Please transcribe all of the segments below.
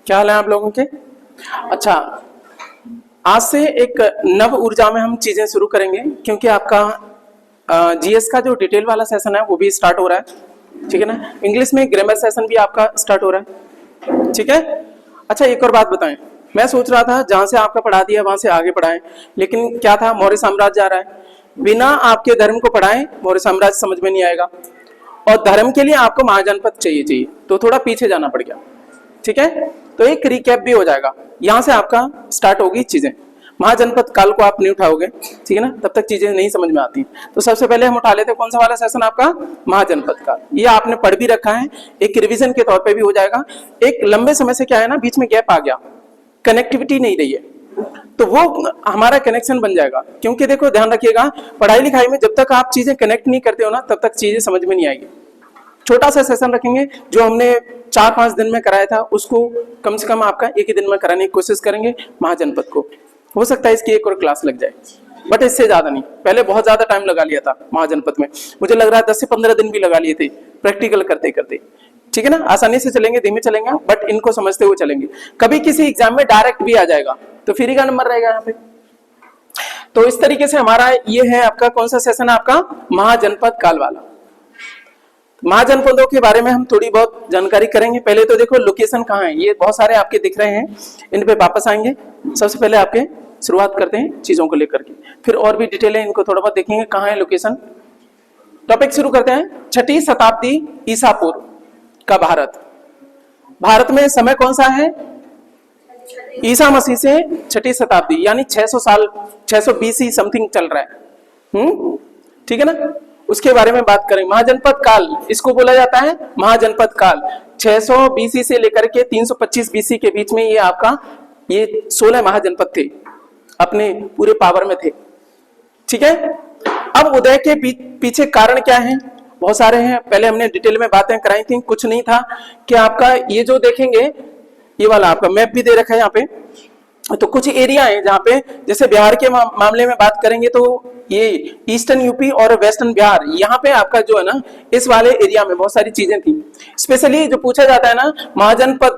क्या हाल है आप लोगों के? अच्छा, आज से एक नव ऊर्जा में हम चीजें शुरू करेंगे, क्योंकि आपका जीएस का जो डिटेल वाला सेशन है वो भी स्टार्ट हो रहा है, ठीक है ना। इंग्लिश में ग्रामर सेशन भी आपका स्टार्ट हो रहा है, ठीक है। अच्छा, एक और बात बताएं, मैं सोच रहा था जहां से आपका पढ़ा दिया वहां से आगे पढ़ाएं, लेकिन क्या था, मौर्य साम्राज्य जा रहा है, बिना आपके धर्म को पढ़ाएं मौर्य साम्राज्य समझ में नहीं आएगा, और धर्म के लिए आपको महाजनपद चाहिए, तो थोड़ा पीछे जाना पड़ गया, ठीक है। तो एक रिकैप भी हो जाएगा, यहां से आपका स्टार्ट होगी चीजें। महाजनपद काल को आप नहीं उठाओगे, ठीक है ना, तब तक चीजें नहीं समझ में आती। तो सबसे पहले हम उठा लेते हैं कौन सा वाला सेशन आपका, महाजनपद काल। ये आपने पढ़ भी रखा है, एक रिवीजन के तौर पे भी हो जाएगा। एक लंबे समय से क्या है ना, बीच में गैप आ गया, कनेक्टिविटी नहीं रही है, तो वो हमारा कनेक्शन बन जाएगा। क्योंकि देखो, ध्यान रखिएगा, पढ़ाई लिखाई में जब तक आप चीजें कनेक्ट नहीं करते हो ना, तब तक चीजें समझ में नहीं आएगी। छोटा सा सेशन रखेंगे, जो हमने 4-5 दिन में कराया था, उसको कम से कम आपका एक ही दिन में कराने की कोशिश करेंगे महाजनपद को। हो सकता है इसकी एक और क्लास लग जाए, बट इससे ज्यादा नहीं। पहले बहुत ज्यादा टाइम लगा लिया था महाजनपद में, मुझे लग रहा है 10 से 15 दिन भी लगा लिए थे प्रैक्टिकल करते करते, ठीक है ना। आसानी से चलेंगे, धीमे चलेंगे, बट इनको समझते हुए चलेंगे। कभी किसी एग्जाम में डायरेक्ट भी आ जाएगा तो फ्री का नंबर रहेगा यहाँ पे। तो इस तरीके से हमारा ये है आपका कौन सा सेशन है, आपका महाजनपद काल वाला। महाजनपदों के बारे में हम थोड़ी बहुत जानकारी करेंगे। पहले तो देखो लोकेशन कहाँ है, ये बहुत सारे आपके दिख रहे हैं, इन पे वापस आएंगे। सबसे पहले आपके शुरुआत करते हैं चीजों को लेकर के, फिर और भी डिटेल है, इनको थोड़ा बहुत देखेंगे कहाँ है लोकेशन। टॉपिक शुरू करते हैं। 6वीं शताब्दी ईसा पूर्व का भारत। भारत में समय कौन सा है, ईसा मसीह से 6वीं शताब्दी, यानी 600 साल, 600 BC समथिंग चल रहा है, ठीक है ना। उसके बारे में बात करें। महाजनपद काल इसको बोला जाता है, महाजनपद काल 600 BC से लेकर के 325 BC के बीच में ये आपका ये 16 महाजनपद थे, अपने पूरे पावर में थे, ठीक है। अब उदय के पीछे कारण क्या है, बहुत सारे हैं। पहले हमने डिटेल में बातें कराई थी, कुछ नहीं था कि आपका ये जो देखेंगे, ये वाला आपका मैप भी दे रखा है यहाँ पे। तो कुछ एरिया है जहाँ पे, जैसे बिहार के मामले में बात करेंगे तो ये ईस्टर्न यूपी और वेस्टर्न बिहार, यहाँ पे आपका जो है ना, इस वाले एरिया में बहुत सारी चीजें थी। स्पेशली जो पूछा जाता है ना, महाजनपद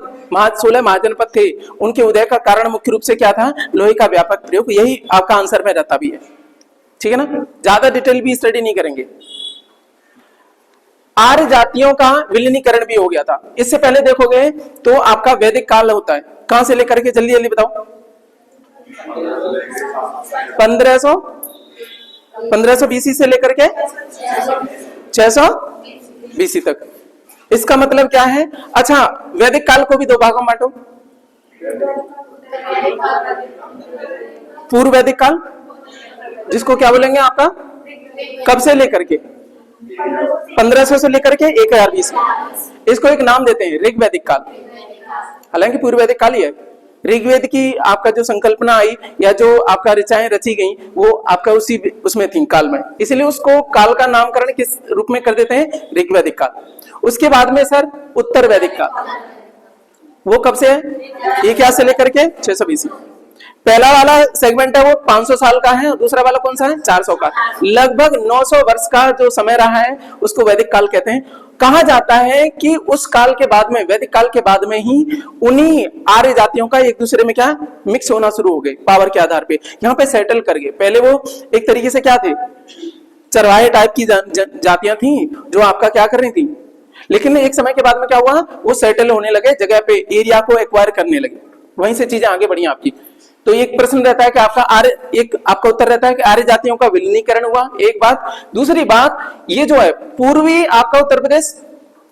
16 महाजनपद थे, उनके उदय का कारण मुख्य रूप से क्या था, लोहे का व्यापक प्रयोग। यही आपका आंसर में रहता भी है, ठीक है ना। ज्यादा डिटेल भी स्टडी नहीं करेंगे। आर्य जातियों का विलीनीकरण भी हो गया था। इससे पहले देखोगे तो आपका वैदिक काल होता है, कहां से लेकर के, जल्दी जल्दी बताओ। 1500 BC से लेकर के 600 BC तक। इसका मतलब क्या है? अच्छा, वैदिक काल को भी दो भागों में बांटो। पूर्व वैदिक काल, जिसको क्या बोलेंगे आपका, कब से लेकर के 1500 से लेकर के 1000 BC। इसको एक नाम देते हैं ऋग्वैदिक काल, हालांकि पूर्व वैदिक काल ही है। ऋग्वेद की आपका जो संकल्पना आई या जो आपका ऋचाएं रची गई, वो आपका उसी उसमें थी काल में, इसलिए उसको काल का नामकरण किस रूप में कर देते हैं, ऋग्वैदिक काल। उसके बाद में सर उत्तर वैदिक काल, वो कब से है, 1000 से लेकर के 600 BC। पहला वाला सेगमेंट है वो 500 साल का है, और दूसरा वाला कौन सा है, 400 का। लगभग 900 वर्ष का जो समय रहा है उसको वैदिक काल कहते हैं। कहा जाता है कि उस काल के बाद में, वैदिक काल के बाद में ही उन्हीं आर्य जातियों का एक दूसरे में क्या मिक्स होना शुरू हो गए, पावर के आधार पे यहाँ पे सेटल कर गए। पहले वो एक तरीके से क्या थे, चरवाहे टाइप की जातियां थी जो आपका क्या कर रही थी, लेकिन एक समय के बाद में क्या हुआ, वो सेटल होने लगे, जगह पे एरिया को एक्वायर करने लगे, वहीं से चीजें आगे बढ़ी आपकी। तो एक प्रश्न रहता है कि आपका आर्य, एक आपका उत्तर रहता है कि आर्य जातियों का विलीनीकरण हुआ, एक बात। दूसरी बात, ये जो है पूर्वी आपका उत्तर प्रदेश,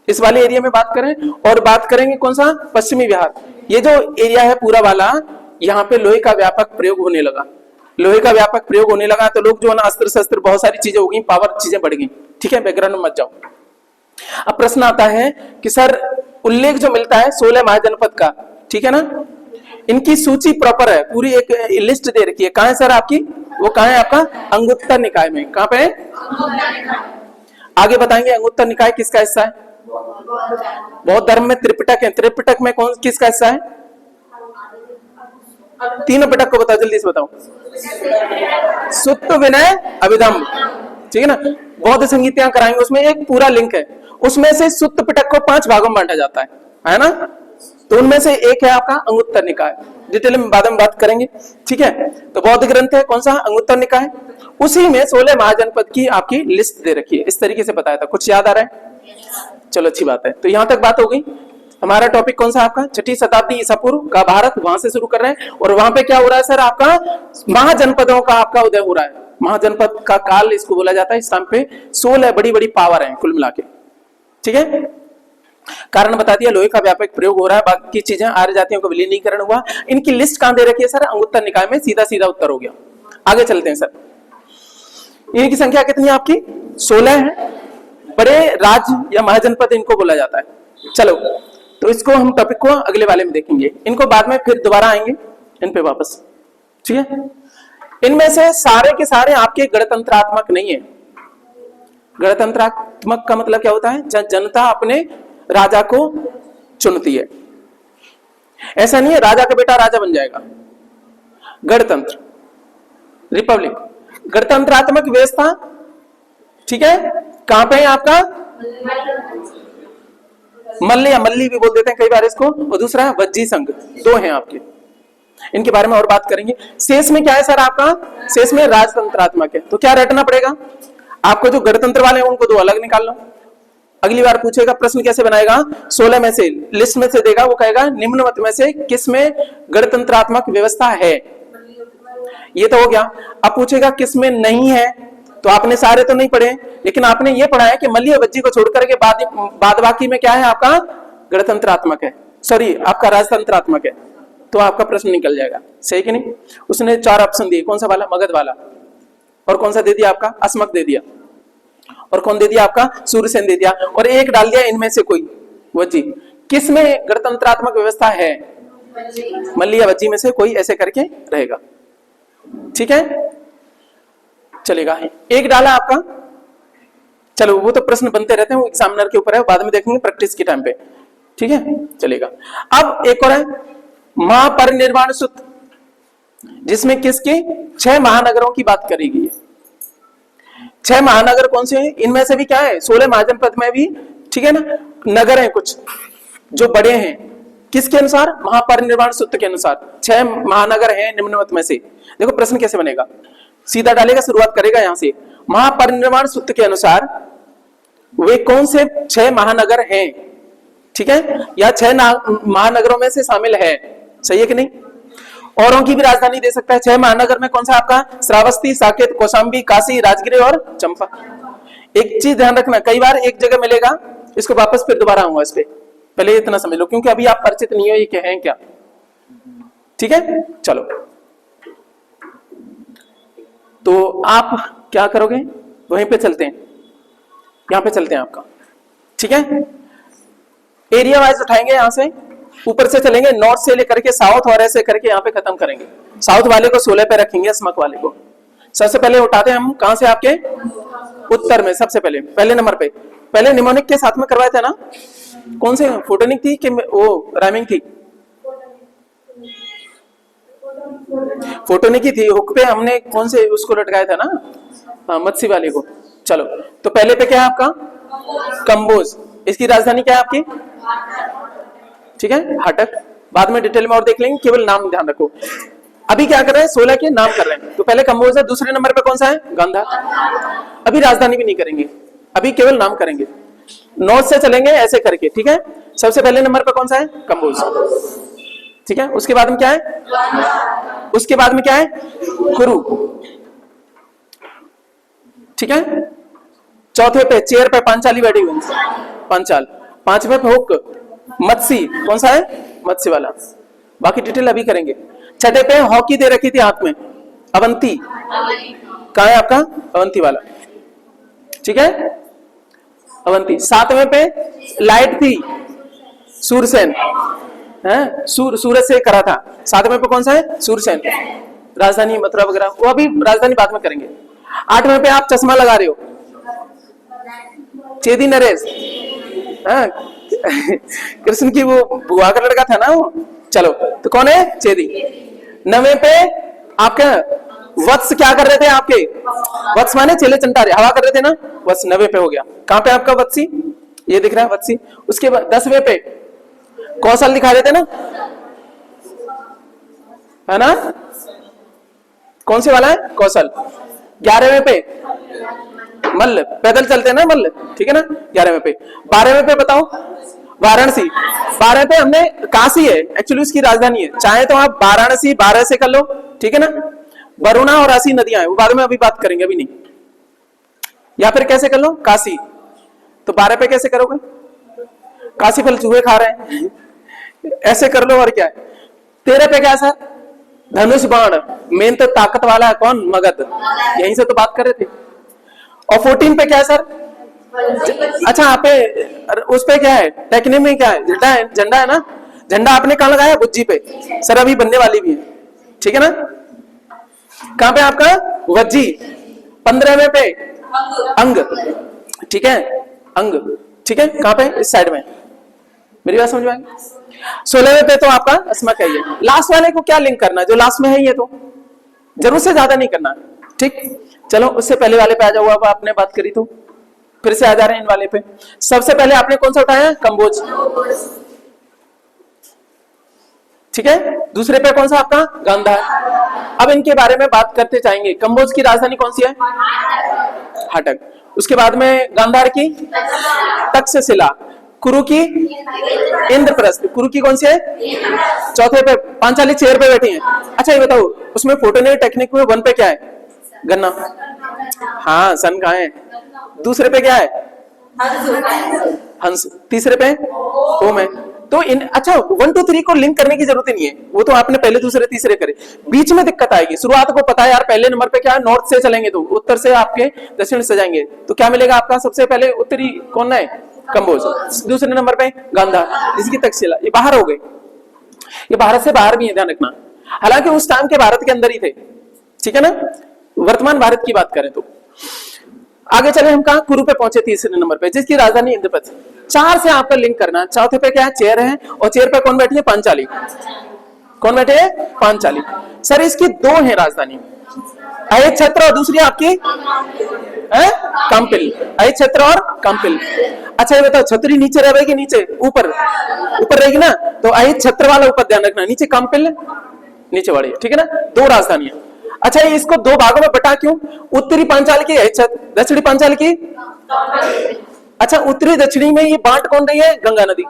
इस वाले एरिया में बात करें, और बात करेंगे कौन सा, पश्चिमी बिहार, ये जो एरिया है पूरा वाला, यहाँ पे लोहे का व्यापक प्रयोग होने लगा। लोहे का व्यापक प्रयोग होने लगा तो लोग जो है ना, अस्त्र शस्त्र, बहुत सारी चीजें हो गई, पावर चीजें बढ़ गई, ठीक है, बैकग्राउंड में मत जाओ। अब प्रश्न आता है कि सर उल्लेख जो मिलता है 16 महाजनपद का, ठीक है ना, इनकी सूची प्रॉपर है, पूरी एक लिस्ट दे रखी है। कहां है सर आपकी, वो कहां है आपका, अंगुत्तर निकाय में। कहां पे है, आगे बताएंगे। अंगुत्तर निकाय किसका हिस्सा है, बौद्ध धर्म में त्रिपिटक है, त्रिपिटक में कौन किसका हिस्सा है, तीनों पिटक को बताओ, जल्दी से बताओ। सुत्त विनय अभिधम, ठीक है ना। बौद्ध संगीतियां कराएंगे, उसमें एक पूरा लिंक है। उसमें से सुत्त पिटक को 5 भागों में बांटा जाता है ना। तो उनमें से एक है आपका अंगुत्तर निकाय, डिटेल में बाद में बात करेंगे, ठीक है। तो बौद्ध ग्रंथ है कौन सा, अंगुत्तर निकाय। उसी में 16 महाजनपद की आपकी लिस्ट दे रखी है, इस तरीके से बताया था। कुछ याद आ रहा है? चलो अच्छी बात है। तो यहां तक बात हो गई। हमारा टॉपिक कौन सा आपका, 6ठी शताब्दी ईसा पूर्व का भारत, वहां से शुरू कर रहे हैं। और वहां पे क्या हो रहा है सर, आपका महाजनपदों का आपका उदय हो रहा है। महाजनपद का काल इसको बोला जाता है। इस टाइम पे 16 बड़ी बड़ी पावर है कुल मिला के, ठीक है। कारण बता दिया, लोहे का व्यापक प्रयोग हो रहा है, बाकी चीजें आर्य जातियों का विलीनीकरण हुआ। इनकी लिस्ट कहां दे रखी है सर, अंगुत्तर निकाय में। सीधा सीधा उत्तर हो गया। आगे चलते हैं सर। इनकी संख्या कितनी है आपकी, 16 है। बड़े राज्य या महाजनपद इनको बोला जाता है। चलो, तो इसको हम टॉपिक को अगले वाले में देखेंगे, इनको बाद में फिर दोबारा आएंगे इन पे वापस, ठीक है। इनमें से सारे के सारे आपके गणतंत्रात्मक नहीं है। गणतंत्रात्मक का मतलब क्या होता है, जनता अपने राजा को चुनती है। ऐसा नहीं है राजा का बेटा राजा बन जाएगा। गणतंत्र, रिपब्लिक, गणतंत्रात्मक व्यवस्था, ठीक है। कहां पे है आपका, मल्ल या मल्ली भी बोल देते हैं कई बार इसको, और दूसरा है वज्जी संघ। 2 हैं आपके, इनके बारे में और बात करेंगे। शेष में क्या है सर आपका, शेष में राजतंत्रात्मक है। तो क्या रटना पड़ेगा आपको, जो गणतंत्र वाले हैं उनको 2 अलग निकाल लो। अगली बार पूछेगा प्रश्न कैसे बनाएगा, 16 में से लिस्ट में से देगा, वो कहेगा निम्नवत में से किस में गणतंत्रात्मक व्यवस्था है। ये तो हो गया। अब पूछेगा किस में नहीं है, तो आपने सारे तो नहीं पढ़े, लेकिन आपने ये पढ़ा है कि मल्ल या वज्जी को छोड़कर के बाद बाकी में क्या है आपका, गणतंत्रात्मक है, सॉरी आपका राजतंत्रात्मक है। तो आपका प्रश्न निकल जाएगा, सही कि नहीं। उसने 4 ऑप्शन दिए, कौन सा वाला, मगध वाला, और कौन सा दे दिया आपका, अस्मक दे दिया, और कौन दे दिया आपका, सूर्यसेन दे दिया, और एक डाल दिया इनमें से कोई, वज्जी। किस में गणतंत्रात्मक व्यवस्था है, मल्ल या वज्जी में से कोई ऐसे करके रहेगा, ठीक है। चलेगा, एक डाला आपका। चलो वो तो प्रश्न बनते रहते हैं, वो एग्जामिनर के ऊपर है, बाद में देखेंगे प्रैक्टिस के टाइम पे, ठीक है। चलेगा। अब एक और है महापरिनिर्वाण सूत्र, जिसमें किसके 6 महानगरों की बात करी गई है। 6 महानगर कौन से हैं, इनमें से भी क्या है, 16 महाजनपद में भी, ठीक है ना, नगर हैं कुछ जो बड़े हैं। किसके अनुसार, महापरिनिर्वाण सूत्र के अनुसार 6 महानगर हैं निम्नवत में से। देखो प्रश्न कैसे बनेगा, सीधा डालेगा, शुरुआत करेगा यहां से। महापरिनिर्वाण सूत्र के अनुसार वे कौन से 6 महानगर हैं, ठीक है, या 6 महानगरों में से शामिल है, सही है कि नहीं। औरों की भी राजधानी दे सकता है। 6 महानगर में कौन सा आपका, श्रावस्ती, साकेत, कौशाम्बी, काशी, राजगिरी और चंपा। एक चीज ध्यान रखना, कई बार एक जगह मिलेगा, इसको वापस फिर दोबारा आऊंगा इस पे, पहले इतना समझ लो, क्योंकि अभी आप परिचित नहीं हो ये क्या है क्या, ठीक है। चलो, तो आप क्या करोगे, वहीं पे चलते हैं, यहां पे चलते हैं आपका, ठीक है। एरिया वाइज उठाएंगे, यहां से ऊपर से चलेंगे, नॉर्थ से लेकर के साउथ, और ऐसे करके यहां पे खत्म करेंगे। साउथ वाले को 16 पे रखेंगे, अस्मक वाले को। सबसे पहले उठाते हैं हम कहां से, आपके उत्तर में। सबसे पहले नंबर पे, पहले निमोनिक के साथ में करवाए थे ना, कौन से, फोटोनिक थी कि वो राइमिंग थी, फोटोनिक ही थी। हुक पे हमने कौन से उसको लटकाया था ना, हाँ, मत्स्य वाले को। चलो, तो पहले पे क्या है आपका, कंबोज। इसकी राजधानी क्या है आपकी, ठीक है, हाटक। बाद में डिटेल में और देख लेंगे, केवल नाम ध्यान रखो। अभी क्या कर रहे हैं, 16 के नाम कर रहे हैं। तो पहले कंबोज है, दूसरे नंबर पे कौन सा है, गांधार। अभी राजधानी भी नहीं करेंगे, अभी केवल नाम करेंगे। नॉर्थ से चलेंगे ऐसे करके, ठीक है। सबसे पहले नंबर पे कौन सा है, कंबोज, ठीक है। उसके बाद में क्या है, उसके बाद में क्या है, कुरु, ठीक है। चौथे पे चेयर पे पांचाली बैठी हुई, पांचाल। 5वें पे हुक, मत्स्य, कौन सा है, मत्स्य वाला। बाकी डिटेल अभी करेंगे। 6ठे पे हॉकी दे रखी थी हाथ में, अवंती, कहा है आपका, अवंती वाला, ठीक है, अवंती। 7वें पे लाइट थी, सूरसेन, है, सूरज से करा था। 7वें पे कौन सा है, सूरसेन। राजधानी मथुरा वगैरह, वो अभी राजधानी बाद में करेंगे। 8वें पे आप चश्मा लगा रहे हो, चेदी नरेश, कृष्ण की वो बुआ का लड़का था ना वो। चलो, तो कौन है, चेदी। 9वें पे आपके वत्स क्या कर रहे थे, आपके वत्स माने चेले चंटारे, हवा कर रहे थे ना, वत्स 9वें पे हो गया। कहां पे आपका वत्सी, ये दिख रहा है वत्सी। उसके बाद 10वें पे कौशल दिखा रहे थे ना, है ना, कौन से वाला है कौशल। 11वें पे मल्ल, पैदल चलते हैं ना मल्ल, ठीक है ना, 11वें पे। 12वें पे बताओ वाराणसी। 12वें पे हमने काशी है, एक्चुअली उसकी राजधानी है, चाहे तो आप वाराणसी 12 से कर लो, ठीक है ना। वरुणा और राशि नदियां हैं, वो बाद में अभी बात करेंगे, अभी नहीं। या फिर कैसे कर लो काशी, तो 12 पे कैसे करोगे, काशी फल चूहे खा रहे हैं ऐसे कर लो, और क्या है। 13 पे क्या है सर, धनुष बाण, मेन तो ताकत वाला है कौन, मगध, यहीं से तो बात कर रहे थे। और 14 पे क्या है सर, अच्छा आप उस पे क्या है, टेक्निक में क्या है, झंडा है, झंडा है ना, झंडा आपने कहां लगाया, बुज्जी पे, सर अभी बनने वाली भी है, ठीक है ना। कहां पे आपका वज्जी। 15वें पे अंग, ठीक है, अंग, ठीक है, कहां पे, इस साइड में, मेरी बात समझ में आएगी। 16वें पे तो आपका अस्मक है। ये लास्ट वाले को क्या लिंक करना, जो लास्ट में है ये तो जरूर से ज्यादा नहीं करना, ठीक। चलो उससे पहले वाले पे आ जाओ, अब आपने बात करी तो फिर से आ जा रहे हैं इन वाले पे। सबसे पहले आपने कौन सा उठाया, कंबोज, ठीक है। दूसरे पे कौन सा आपका, गांधार। अब इनके बारे में बात करते जाएंगे। कंबोज की राजधानी कौन सी है, हटक। उसके बाद में गांधार की तक्षशिला, कुरु की इंद्रप्रस्थ, कुरु की कौन सी है, चौथे पे पांचाली चेयर पे बैठी है। अच्छा ये बताओ उसमें फोटोनिक टेक्निक में 1 पे क्या है, गन्ना, हाँ सन कहाँ है। दूसरे पे क्या है, हंस। तीसरे पे ओम है। तो इन अच्छा 1 2 3 को लिंक करने की जरूरत ही नहीं है, वो तो आपने पहले दूसरे तीसरे करे, बीच में दिक्कत आएगी। शुरुआत को पता है यार, पहले नंबर पे क्या है, नॉर्थ से चलेंगे तो उत्तर से आपके दक्षिण से जाएंगे तो क्या मिलेगा आपका, सबसे पहले उत्तरी कौन है, कंबोज। दूसरे नंबर पे गांधार, इसकी तक्षशिला, ये बाहर हो गए, ये भारत से बाहर भी है, ध्यान रखना। हालांकि उस टाइम के भारत के अंदर ही थे, ठीक है ना, वर्तमान भारत की बात करें तो। आगे चले हम कहा, कुरु पे पहुंचे तीसरे नंबर पे, जिसकी राजधानी इंद्रप्रस्थ। 4 से आपका लिंक करना। चौथे पे क्या है, चेयर है, और चेयर पे कौन बैठी है, पांचाली। कौन बैठे है, पांचाली। सर इसकी 2 है राजधानी, अहित छत्र और दूसरी आपकी कंपिल, अहित छत्र और कंपिल। अच्छा ये बताओ छतरी नीचे रहेगी, नीचे ऊपर, ऊपर रहेगी ना, तो अहित छत्र वाला ऊपर ध्यान रखना, नीचे कंपिल नीचे वाली, ठीक है ना। 2 राजधानियां। अच्छा ये इसको 2 भागों में बटा क्यों, उत्तरी पांचाल की अहित छत्र, दक्षिणी पांचाल की। अच्छा उत्तरी दक्षिणी में ये बांट कौन रही है, गंगा नदी,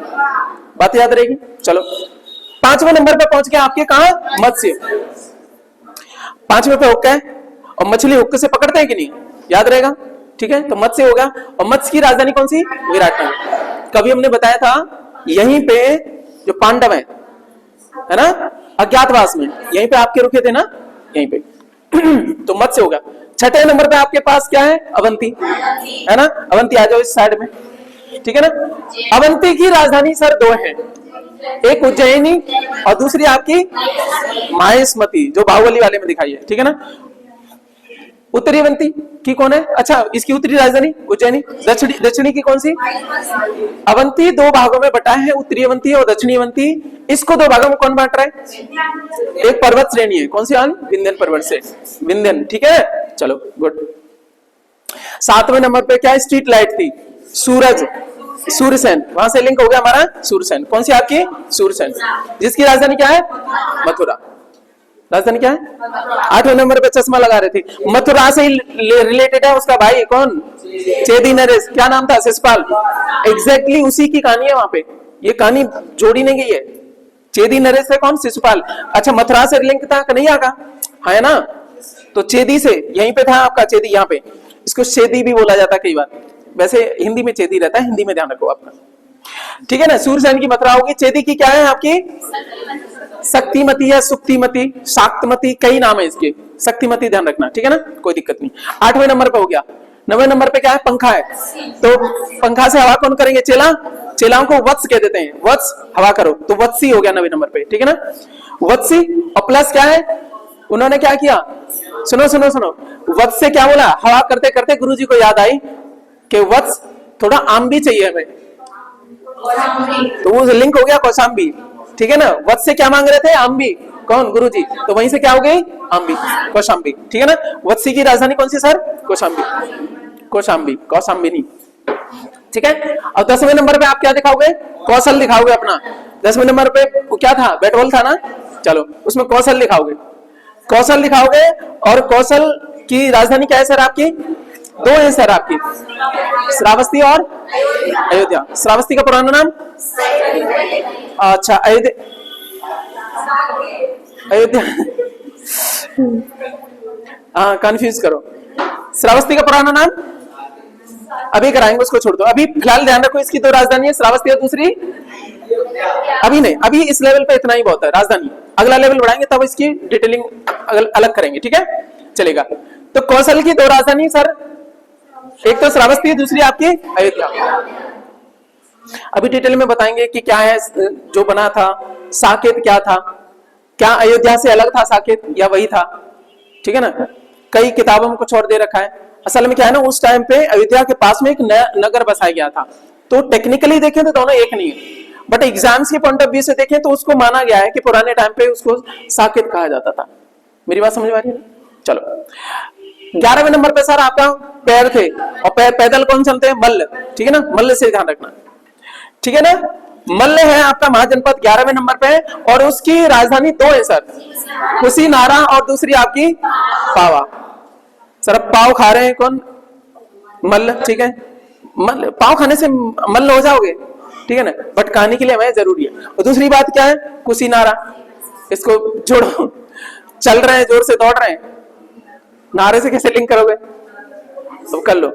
बात याद रहेगी। चलो 5वें नंबर पे पहुंच गए आपके, कहा, मत्स्य। 5वें पे हुक्का है, और मछली हुक्के से पकड़ते हैं कि नहीं, याद रहेगा, ठीक है। तो मत्स्य होगा, और मत्स्य की राजधानी कौन सी, विराटनगर। कभी हमने बताया था यहीं पे जो पांडव है ना, अज्ञातवास में, यहीं पे आपके रुके थे ना, यहीं पे तो मत्स्य होगा। 6ठे नंबर पे आपके पास क्या है, अवंती, है ना, अवंती आ जाओ इस साइड में, ठीक है ना। अवंती की राजधानी सर 2 है, एक उज्जैनी और दूसरी आपकी माहेश्मती, जो बाहुबली वाले में दिखाई है, ठीक है ना। उत्तरी अवंती की कौन है, अच्छा इसकी उत्तरी राजधानी उज्जैनी। दक्षिणी की कौन सी, अवंती 2 भागों में बटा है, उत्तरी अवंती और दक्षिणी अवंती। इसको 2 भागों में कौन बांट रहा है, एक पर्वत श्रेणी है, कौन सी, विंध्यन पर्वत से, विंध्यन, ठीक है। चलो गुड। 7वें नंबर पे क्या स्ट्रीट लाइट थी, सूरज, सूर्यसेन, वहां से लिंक हो गया हमारा सूर्यसेन। कौन सी आपकी, सूर्यसेन, जिसकी राजधानी क्या है, मथुरा। राजधानी क्या है, 8वें नंबर पे चश्मा लगा रहे थे, मथुरा से रिलेटेड है उसका भाई कौन, चेदी नरेश, क्या नाम था, शिशुपाल। एग्जैक्टली उसी की कहानी है वहां पे, ये कहानी जोड़ी नहीं गई है। चेदी नरेश है कौन, शिशुपाल। अच्छा मथुरा से लिंक था कि नहीं आगा, है ना, तो चेदी से, यहीं पे था आपका चेदी, यहाँ पे इसको चेदी भी बोला जाता है कई बार, वैसे हिंदी में चेदी रहता है, हिंदी में ध्यान रखो आपका, ठीक है ना। सूर्यसेन की मथुरा होगी। चेदी की क्या है आपकी, शक्तिमती है, सुक्तिमती, शाक्तमती, कई नाम है इसके, शक्तिमती ध्यान रखना, ठीक है ना, कोई दिक्कत नहीं। 8वें नंबर पे हो गया। 9वें नंबर पे क्या है, पंखा है, तो पंखा से हवा कौन करेंगे, चेला, चेलाओं को वत्स कह देते हैं, वत्स हवा करो, तो वत्सी हो गया 9वें नंबर पे, ठीक है ना, वत्सी। और प्लस क्या है, उन्होंने क्या किया, सुनो सुनो सुनो, वत्स से क्या बोला, हवा करते करते गुरुजी को याद आई कि वत्स थोड़ा आम भी चाहिए हमें, तो वो लिंक हो गया कौशाम्बी, ठीक है ना। वत्स से क्या मांग रहे थे, आम्बी, कौन, गुरुजी, तो वहीं से क्या हो गई, आम्बी, कौशाम्बी, ठीक है ना। वत्सी की राजधानी कौन सी सर, कौशाम्बी, कौशाम्बी, कौशाम्बी नहीं। ठीक है। और 10वें नंबर पे आप क्या दिखाओगे? कौशल दिखाओगे अपना। 10वें नंबर पे क्या था? बैट बॉल था ना, चलो उसमें कौशल दिखाओगे, कौशल दिखाओगे। और कौशल की राजधानी क्या है सर आपकी? दो है सर आपकी, श्रावस्ती और अयोध्या। श्रावस्ती का पुराना नाम? अच्छा, अयोध्या हाँ, कंफ्यूज करो। श्रावस्ती का पुराना नाम अभी कराएंगे, उसको छोड़ दो। अभी फिलहाल ध्यान रखो, इसकी दो राजधानी है, श्रावस्ती और दूसरी अभी नहीं, अभी इस लेवल पे इतना ही बहुत है राजधानी। अगला लेवल बढ़ाएंगे तब इसकी डिटेलिंग अलग करेंगे, ठीक है, चलेगा। तो कौशल की दो राजधानी सर, एक तो श्रावस्ती है, दूसरी आपकी अयोध्या। अभी डिटेल में बताएंगे कि क्या है जो बना था, साकेत क्या था, क्या अयोध्या से अलग था साकेत या वही था, ठीक है ना। कई किताबों में कुछ और दे रखा है। असल में क्या है ना, उस टाइम पे अयोध्या के पास में एक नया नगर बसाया गया था, तो टेक्निकली देखें तो दोनों एक नहीं है, बट एग्जाम्स के पॉइंट ऑफ व्यू से देखें तो उसको माना गया है कि पुराने टाइम पे उसको साकेत कहा जाता था। मेरी बात समझ में आ रही है? चलो 11वें नंबर पे सर आपका पैर थे, और पैदल कौन चलते हैं? मल्ल, ठीक है ना, मल्ल से ध्यान रखना, ठीक है ना। मल्ल है आपका महाजनपद 11वें नंबर पे, और उसकी राजधानी दो है सर, कुशीनारा और दूसरी आपकी पावा। सर अब पाव खा रहे हैं कौन? मल्ल, ठीक है। मल्ल, पाव खाने से मल्ल हो जाओगे, ठीक है ना, बट खाने के लिए हमें जरूरी है। और दूसरी बात क्या है? कुशीनारा, इसको जोड़ो, चल रहे हैं जोर से, दौड़ रहे हैं, नारे से कैसे लिंक करोगे? तो कर लो,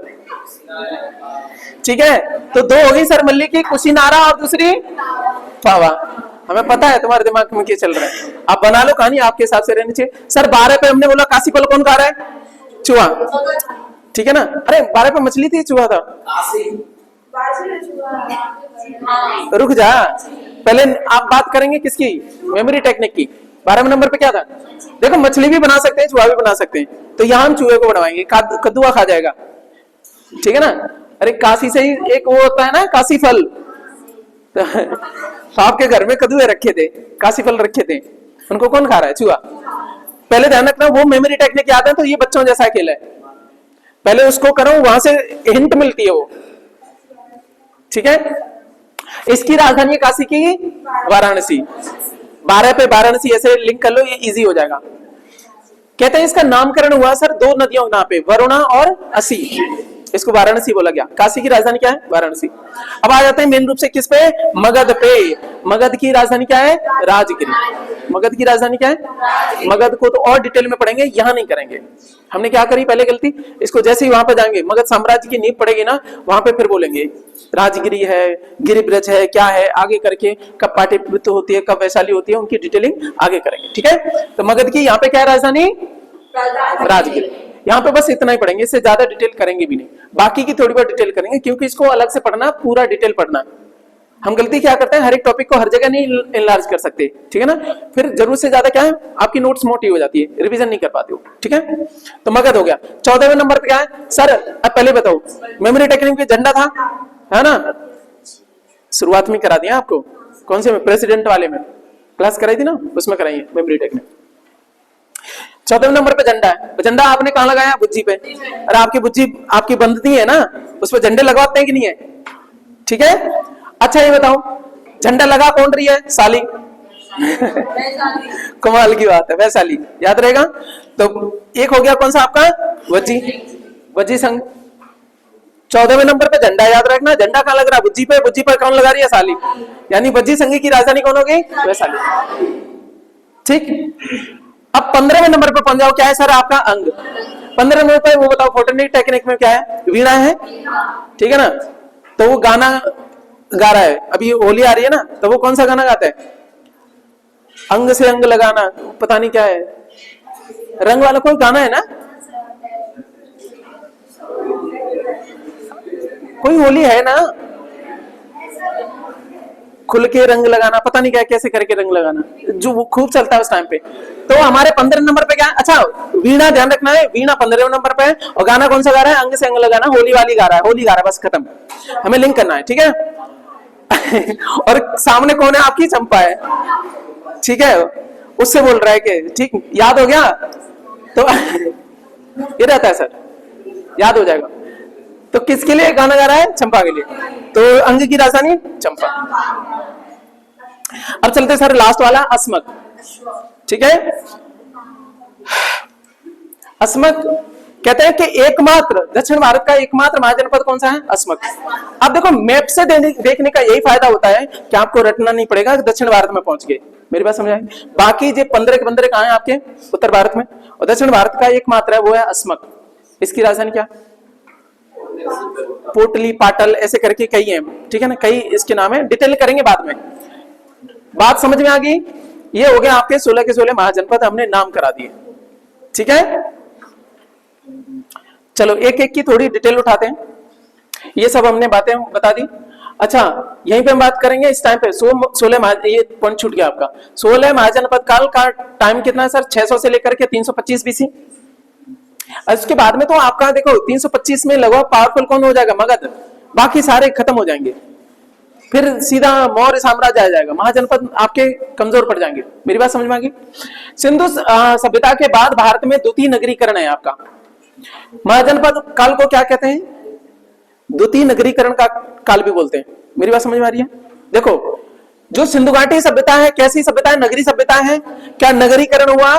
ठीक है। तो दो हो गई सर मल्ली की, कुशीनारा और दूसरी पावा। हमें पता है तुम्हारे दिमाग में क्या चल रहा है, आप बना लो कहानी, आपके हिसाब से रहनी चाहिए। सर 12 पे हमने बोला काशीफल कौन खा रहा है? चूहा, ठीक है ना। अरे 12 पे मछली थी, चूहा था? रुक जा, पहले आप बात करेंगे किसकी? मेमोरी टेक्निक की। 12वें नंबर पे क्या था? देखो मछली भी बना सकते हैं, चूहा भी बना सकते हैं, तो यहाँ हम चूहे को बनवाएंगे, कद्दुआ खा जाएगा, ठीक है ना। अरे काशी से ही एक वो होता है ना, काशी फल, तो आपके घर में कद्दुए रखे थे, काशी फल रखे थे, उनको कौन खा रहा है? चूहा। पहले ध्यान रखना, वो मेमोरी टेक्निक याद है तो ये बच्चों जैसा खेल है, पहले उसको करो, वहां से हिंट मिलती है वो, ठीक है। इसकी राजधानी काशी की वाराणसी। 12 पे वाराणसी ऐसे लिंक कर लो, ये इजी हो जाएगा। कहते हैं इसका नामकरण हुआ सर दो नदियों के नाम पे, वरुणा और असी, इसको वाराणसी बोला गया। काशी की राजधानी क्या है? वाराणसी। अब आ जाते हैं मेन रूप से किस पे? मगध पे। मगध की राजधानी क्या है? राजगिरी। मगध की राजधानी क्या है? मगध को तो और डिटेल में पढ़ेंगे, यहां नहीं करेंगे। हमने क्या करी पहले गलती, इसको जैसे ही वहां पे जाएंगे, मगध साम्राज्य की नींव पड़ेगी ना, वहां पे फिर बोलेंगे राजगिरी है, गिरिब्रज है, क्या है, आगे करके कब पाटलिपुत्र होती है, कब वैशाली होती है, उनकी डिटेलिंग आगे करेंगे, ठीक है। तो मगध की यहाँ पे क्या है राजधानी? राजगिरी। यहाँ पे बस इतना ही पढ़ेंगे, इससे ज्यादा डिटेल करेंगे भी नहीं, बाकी की थोड़ी बहुत डिटेल करेंगे, क्योंकि इसको अलग से पढ़ना, पूरा डिटेल पढ़ना। हम गलती क्या करते हैं, हर एक टॉपिक को हर जगह नहीं इनलार्ज कर सकते, ठीक है ना, फिर जरूरत से ज्यादा क्या है, आपकी नोट्स मोटी हो जाती है, रिवीजन नहीं कर पाते हो, ठीक है। तो मगध हो गया। 14वें नंबर पे क्या है सर? अब पहले बताओ, मेमोरी टेक्निक में झंडा था, है ना, शुरुआत में करा दिया आपको, कौन से में? प्रेसिडेंट वाले में क्लास कराई थी ना, उसमें कराई है मेमोरी टेक्निक। 14वें नंबर पे झंडा है। झंडा आपने कहाँ लगाया? बुज्जी पे। अरे आपकी बुज्जी आपकी बंधती है ना, उस पर झंडे लगवाते हैं कि नहीं है? ठीक है। अच्छा ये बताओ, झंडा लगा कौन रही है? साली। कमाल की बात है, वैशाली याद रहेगा। तो एक हो गया कौन सा आपका? वज्जी, वज्जी संघ। 14वें नंबर पे झंडा याद रखना, झंडा कहाँ लग रहा? बुज्जी पे। बुज्जी पर कौन लगा रही है? साली। यानी वज्जी संघ की राजधानी कौन होगी? वैशाली। ठीक। अब 15वें नंबर पे पहुंच जाओ, क्या है सर आपका? अंग। 15 नंबर पे वो बताओ, फोटोनिक टेक्निक में क्या है? वीणा है, ठीक है ना। तो वो गाना गा रहा है, अभी होली आ रही है ना, तो वो कौन सा गाना गाता है? अंग से अंग लगाना, पता नहीं क्या है, रंग वाला कोई गाना है ना, कोई होली है ना, खुल के रंग लगाना, पता नहीं क्या कैसे करके रंग लगाना, जो खूब चलता है उस टाइम पे। तो हमारे 15 नंबर पे क्या है? अच्छा वीणा ध्यान रखना है, वीणा 15वें नंबर पे है, और गाना कौन सा गा रहा है? अंग से अंग लगाना, होली वाली गा रहा है, होली गा रहा है, बस खत्म, हमें लिंक करना है, ठीक है। और सामने कौन है? आपकी चंपा है, ठीक है, उससे बोल रहा है कि ठीक, याद हो गया। तो ये रहता है सर, याद हो जाएगा। तो किसके लिए गाना गा रहा है? चंपा के लिए। तो अंग की राजधानी चंपा। अब चलते सर लास्ट वाला अस्मक, ठीक है। अस्मक कहते हैं कि एकमात्र दक्षिण भारत का एकमात्र महाजनपद कौन सा है? अस्मक। अब देखो मैप से देखने का यही फायदा होता है कि आपको रटना नहीं पड़ेगा कि दक्षिण भारत में पहुंच गए। मेरी बात समझ आई? बाकी जो 15 के 15 कहां है आपके? उत्तर भारत में। और दक्षिण भारत का एकमात्र है वो है अस्मक। इसकी राजधानी क्या? पोटली, पाटल, ऐसे करके कई है, ठीक है ना, कई इसके नाम है, डिटेल करेंगे बाद में। बात समझ में आ गई? ये हो गया आपके 16 के 16 महाजनपद हमने नाम करा दिए, ठीक है। चलो एक एक की थोड़ी डिटेल उठाते हैं। ये सब हमने बातें बता दी। अच्छा यहीं पे हम बात करेंगे इस टाइम पे 16 ये पॉइंट छूट गया आपका। 16 महाजनपद काल का टाइम कितना है सर? 600 से लेकर के 325 बीसी। उसके बाद में तो आपका देखो 325 में लगभग पावरफुल कौन हो जाएगा? मगध। बाकी सारे खत्म हो जाएंगे, फिर सीधा मौर्य साम्राज्य आ जाएगा, महाजनपद आपके कमजोर पड़ जाएंगे। मेरी बात समझ में आ गई? सिंधु सभ्यता के बाद भारत में द्वितीय नगरीकरण है आपका। महाजनपद काल को क्या कहते हैं? द्वितीय नगरीकरण का काल भी बोलते हैं। मेरी बात समझ में आ रही है? देखो जो सिंधु घाटी सभ्यता है कैसी सभ्यता है? नगरी सभ्यता है। क्या नगरीकरण हुआ?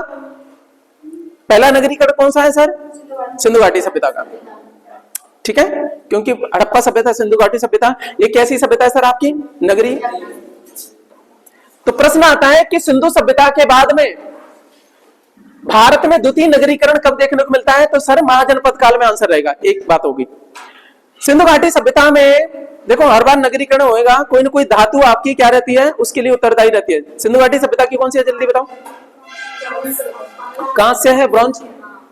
पहला नगरीकरण कौन सा है सर? सिंधु घाटी सभ्यता का, ठीक है, क्योंकि हड़प्पा सभ्यता, सिंधु घाटी सभ्यता, ये कैसी सभ्यता है सर आपकी? नगरी। तो प्रश्न आता है कि सिंधु सभ्यता के बाद में भारत में द्वितीय नगरीकरण कब देखने को मिलता है? तो सर महाजनपद काल में आंसर रहेगा। एक बात होगी सिंधु घाटी सभ्यता में, देखो हर बार नगरीकरण होएगा, कोई ना कोई धातु आपकी क्या रहती है उसके लिए उत्तरदायी रहती है। सिंधु घाटी सभ्यता की कौन सी है जल्दी बताओ? कांस्य है, ब्रॉन्ज,